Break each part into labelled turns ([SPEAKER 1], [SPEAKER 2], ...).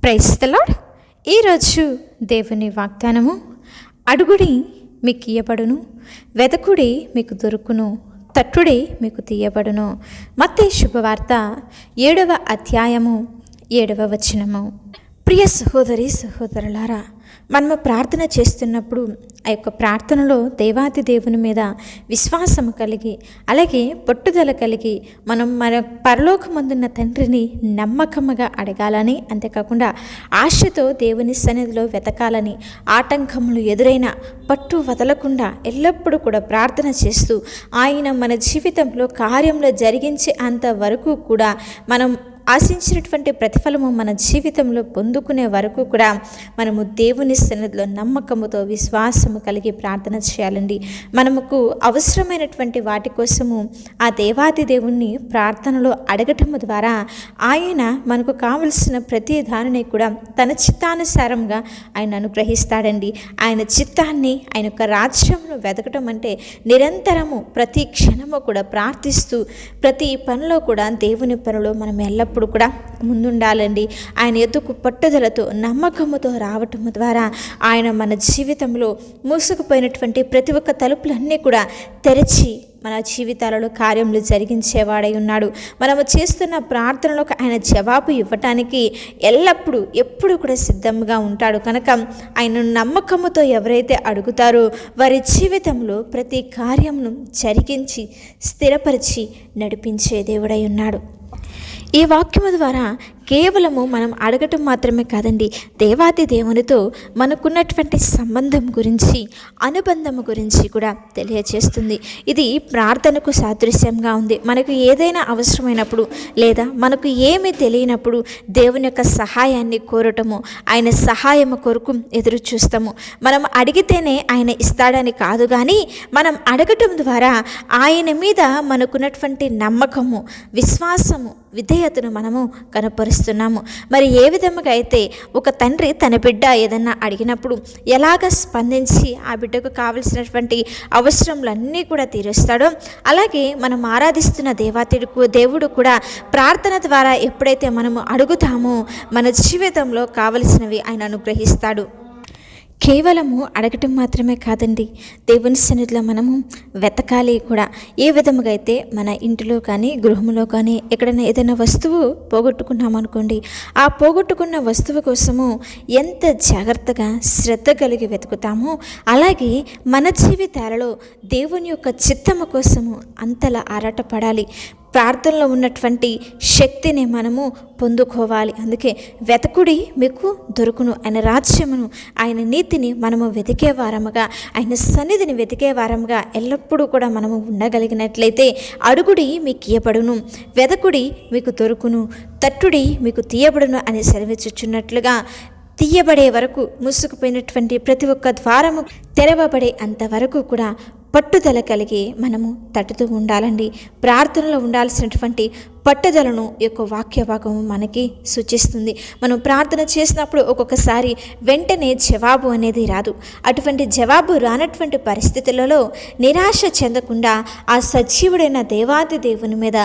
[SPEAKER 1] Praise the lord. ఈరోజు దేవుని వాగ్దానము, అడుగుడి మీకు ఇయ్యబడును, వెదకుడి మీకు దొరుకును, తట్టుడి మీకు తీయబడును. మత్తయి శుభవార్త 7వ అధ్యాయము 7వ వచనము. ప్రియ సహోదరి సహోదరులారా, మనము ప్రార్థన చేస్తున్నప్పుడు ఆ యొక్క ప్రార్థనలో దేవాది దేవుని మీద విశ్వాసము కలిగి, అలాగే పట్టుదల కలిగి మనం మన పరలోకమందున్న తండ్రిని నమ్మకముగా అడగాలని, అంతేకాకుండా ఆశతో దేవుని సన్నిధిలో వెతకాలని, ఆటంకములు ఎదురైనా పట్టు వదలకుండా ఎల్లప్పుడూ కూడా ప్రార్థన చేస్తూ ఆయన మన జీవితంలో కార్యంలో జరిగించే అంతవరకు కూడా మనం ఆశించినటువంటి ప్రతిఫలము మన జీవితంలో పొందుకునే వరకు కూడా మనము దేవుని సన్నిధిలో నమ్మకముతో విశ్వాసము కలిగి ప్రార్థన చేయాలండి. మనకు అవసరమైనటువంటి వాటి కోసము ఆ దేవాది దేవుణ్ణి ప్రార్థనలో అడగటము ద్వారా ఆయన మనకు కావలసిన ప్రతి దానిని కూడా తన చిత్తానుసారంగా ఆయన అనుగ్రహిస్తాడండి. ఆయన చిత్తాన్ని, ఆయన యొక్క రాజ్యమును వెతకటం అంటే నిరంతరము ప్రతి క్షణము కూడా ప్రార్థిస్తూ ప్రతి పనిలో కూడా దేవుని పనిలో మనం ఎల్లప్పుడూ కూడా ముందుండాలండి. ఆయన ఎద్దుకు పట్టుదలతో నమ్మకముతో రావటం ద్వారా ఆయన మన జీవితంలో మూసుకుపోయినటువంటి ప్రతి ఒక్క తలుపులన్నీ కూడా తెరిచి మన జీవితాలలో కార్యములు జరిగించేవాడై ఉన్నాడు. మనము చేస్తున్న ప్రార్థనలకు ఆయన జవాబు ఇవ్వటానికి ఎల్లప్పుడూ ఎప్పుడు కూడా సిద్ధంగా ఉంటాడు. కనుక ఆయన నమ్మకముతో ఎవరైతే అడుగుతారో వారి జీవితంలో ప్రతి కార్యమును జరిగించి స్థిరపరిచి నడిపించే దేవుడై ఉన్నాడు. ఈ వాక్యము ద్వారా కేవలము మనం అడగటం మాత్రమే కాదండి, దేవాది దేవునితో మనకున్నటువంటి సంబంధం గురించి, అనుబంధము గురించి కూడా తెలియచేస్తుంది. ఇది ప్రార్థనకు సాదృశ్యంగా ఉంది. మనకు ఏదైనా అవసరమైనప్పుడు లేదా మనకు ఏమీ తెలియనప్పుడు దేవుని యొక్క సహాయాన్ని కోరటము, ఆయన సహాయము కొరకు ఎదురు చూస్తాము. మనం అడిగితేనే ఆయన ఇస్తాడని కాదు, కానీ మనం అడగటం ద్వారా ఆయన మీద మనకున్నటువంటి నమ్మకము, విశ్వాసము, విధేయతను మనము కనపరుస్తున్నాము. మరి ఏ విధముగా అయితే ఒక తండ్రి తన బిడ్డ ఏదన్నా అడిగినప్పుడు ఎలాగ స్పందించి ఆ బిడ్డకు కావలసినటువంటి అవసరములన్నీ కూడా తీరుస్తాడో, అలాగే మనం ఆరాధిస్తున్న దేవుడు కూడా ప్రార్థన ద్వారా ఎప్పుడైతే మనము అడుగుతామో మన జీవితంలో కావలసినవి ఆయన అనుగ్రహిస్తాడు. కేవలము అడగటం మాత్రమే కాదండి, దేవుని సన్నిధిలో మనము వెతకాలి కూడా. ఏ విధముగా అయితే మన ఇంటిలో కానీ గృహంలో కానీ ఎక్కడైనా ఏదైనా వస్తువు పోగొట్టుకున్నామనుకోండి, ఆ పోగొట్టుకున్న వస్తువు కోసము ఎంత జాగ్రత్తగా శ్రద్ధ కలిగి వెతుకుతామో, అలాగే మన జీవితాలలో దేవుని యొక్క చిత్తము కోసము అంతలా ఆరాటపడాలి. ప్రార్థనలో ఉన్నటువంటి శక్తిని మనము పొందుకోవాలి. అందుకే వెతకుడి మీకు దొరుకును, ఆయన రాజ్యమును, ఆయన నీతిని మనము వెతికే వారముగా, ఆయన సన్నిధిని వెతికే వారముగా ఎల్లప్పుడూ కూడా మనము ఉండగలిగినట్లయితే అడుగుడి మీకు ఇయ్యబడును, వెతకుడి మీకు దొరుకును, తట్టుడి మీకు తీయబడును అని సెలవిచ్చుచున్నట్లుగా తీయబడే వరకు, మూసుకుపోయినటువంటి ప్రతి ఒక్క ద్వారము తెరవబడే అంతవరకు కూడా పట్టుదల కలిగి మనము తట్టుతూ ఉండాలండి. ప్రార్థనలో ఉండాల్సినటువంటి పట్టుదలను యొక్క వాక్య భాగము మనకి సూచిస్తుంది. మనం ప్రార్థన చేసినప్పుడు ఒక్కొక్కసారి వెంటనే జవాబు అనేది రాదు. అటువంటి జవాబు రానటువంటి పరిస్థితులలో నిరాశ చెందకుండా ఆ సజీవుడైన దేవాది దేవుని మీద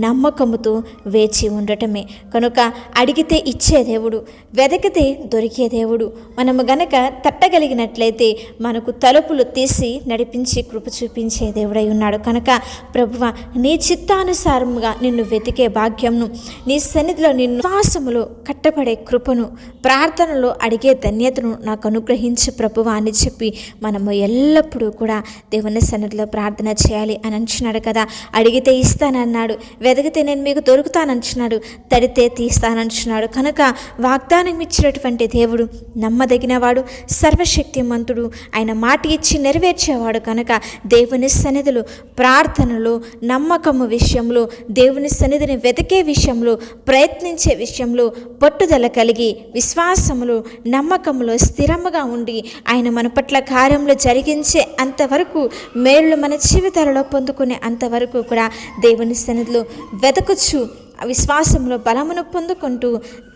[SPEAKER 1] నమ్మకముతో వేచి ఉండటమే. కనుక అడిగితే ఇచ్చే దేవుడు, వెదకితే దొరికే దేవుడు. మనము గనక తట్టగలిగినట్లయితే మనకు తలుపులు తీసి నడిపించి కృప చూపించే దేవుడై ఉన్నాడు. కనుక ప్రభువా, నీ చిత్తానుసారముగా నిన్ను వెతికే భాగ్యంను, నీ సన్నిధిలో నిన్ను విశ్వాసములో కట్టబడే కృపను, ప్రార్థనలో అడిగే ధన్యతను నాకు అనుగ్రహించు ప్రభువా అని చెప్పి మనము ఎల్లప్పుడూ కూడా దేవుని సన్నిధిలో ప్రార్థన చేయాలి అని అంటున్నాడు కదా. అడిగితే ఇస్తానన్నాడు, వెతికితే నేను మీకు దొరుకుతానంటున్నాడు, తడితే తీస్తానంటున్నాడు. కనుక వాగ్దానం ఇచ్చినటువంటి దేవుడు నమ్మదగినవాడు, సర్వశక్తిమంతుడు, ఆయన మాట ఇచ్చి నెరవేర్చేవాడు. కనుక దేవుని సన్నిధిలో ప్రార్థనలో, నమ్మకము విషయంలో, దేవుని సన్నిధిని వెతికే విషయంలో, ప్రయత్నించే విషయంలో పట్టుదల కలిగి విశ్వాసములో, నమ్మకములో స్థిరముగా ఉండి ఆయన మన పట్ల కార్యములు జరిగించే అంతవరకు, మేలు మన జీవితాలలో పొందుకునే అంతవరకు కూడా దేవుని సన్నిధిలో వెతకచ్చు. విశ్వాసంలో బలమును పొందుకుంటూ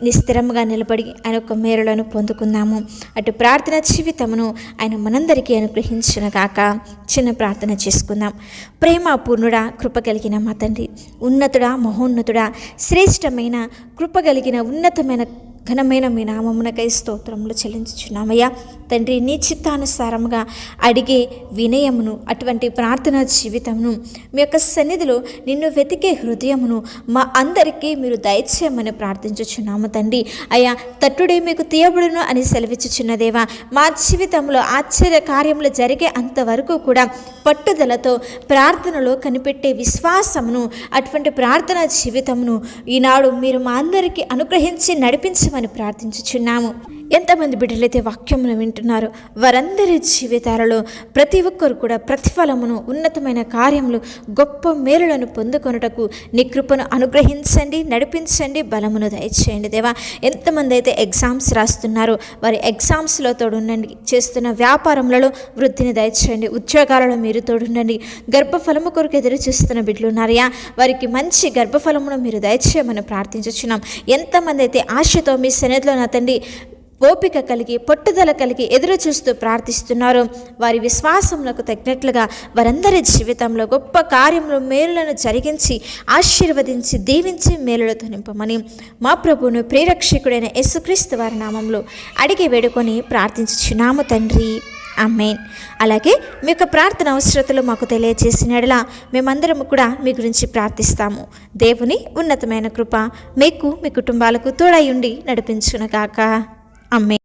[SPEAKER 1] నిస్థిరంగా నిలబడి ఆయన యొక్క మేలులను పొందుకుందాము. అటు ప్రార్థన జీవితమును ఆయన మనందరికీ అనుగ్రహించునుగాక. చిన్న ప్రార్థన చేసుకుందాం. ప్రేమ పూర్ణుడా, కృప కలిగిన మా తండ్రి, ఉన్నతుడా, మహోన్నతుడా, శ్రేష్టమైన కృప కలిగిన ఉన్నతమైన ఘనమైన మీ నామమునకై స్తోత్రములు చెల్లించుచున్నామయ్యా. తండ్రి, నీ చిత్తానుసారముగా అడిగే వినయమును, అటువంటి ప్రార్థనా జీవితమును, మీ యొక్క సన్నిధిలో నిన్ను వెతికే హృదయమును మా అందరికీ మీరు దయచేయమని ప్రార్థించుచున్నాము తండ్రి. అయ్యా, తట్టుడే మీకు తీయబడును అని సెలవిచ్చుచున్న దేవా, మా జీవితంలో ఆశ్చర్య కార్యములు జరిగే అంతవరకు కూడా పట్టుదలతో ప్రార్థనలో కనిపెట్టే విశ్వాసమును, అటువంటి ప్రార్థనా జీవితమును ఈనాడు మీరు మా అందరికీ అనుగ్రహించి నడిపించమని ప్రార్థించుచున్నాము. ఎంతమంది బిడ్డలైతే వాక్యమును వింటున్నారో వారందరి జీవితాలలో ప్రతి ఒక్కరు కూడా ప్రతిఫలమును, ఉన్నతమైన కార్యములు, గొప్ప మేలులను పొందుకొనుటకు నీ కృపను అనుగ్రహించండి, నడిపించండి, బలమును దయచేయండి దేవా. ఎంతమంది అయితే ఎగ్జామ్స్ రాస్తున్నారో వారి ఎగ్జామ్స్లో తోడుండండి, చేస్తున్న వ్యాపారములలో వృద్ధిని దయచేయండి, ఉద్యోగాలలో మీరు తోడుండండి. గర్భఫలము కొరకు ఎదురు చూస్తున్న బిడ్డలు ఉన్నారయ్యా, వారికి మంచి గర్భఫలమును మీరు దయచేయమని ప్రార్థించుచున్నాం. ఎంతమంది అయితే ఆశతో మీ సన్నిధిలో నా తండ్రి ఓపిక కలిగి, పట్టుదల కలిగి ఎదురు చూస్తూ ప్రార్థిస్తున్నారు, వారి విశ్వాసములకు తగినట్లుగా వారందరి జీవితంలో గొప్ప కార్యములు, మేలులను జరిగించి ఆశీర్వదించి దీవించి మేలులతో నింపమని మా ప్రభువును ప్రియరక్షకుడైన యేసుక్రీస్తు వారి నామంలో అడిగి వేడుకొని ప్రార్థించుచున్నాము తండ్రి. ఆమేన్. అలాగే మీ యొక్క ప్రార్థన అవసరతలు మాకు తెలియజేసినట్లా మేమందరము కూడా మీ గురించి ప్రార్థిస్తాము. దేవుని ఉన్నతమైన కృప మీకు, మీ కుటుంబాలకు తోడై ఉండి నడిపించునుగాక. ఆమేన్.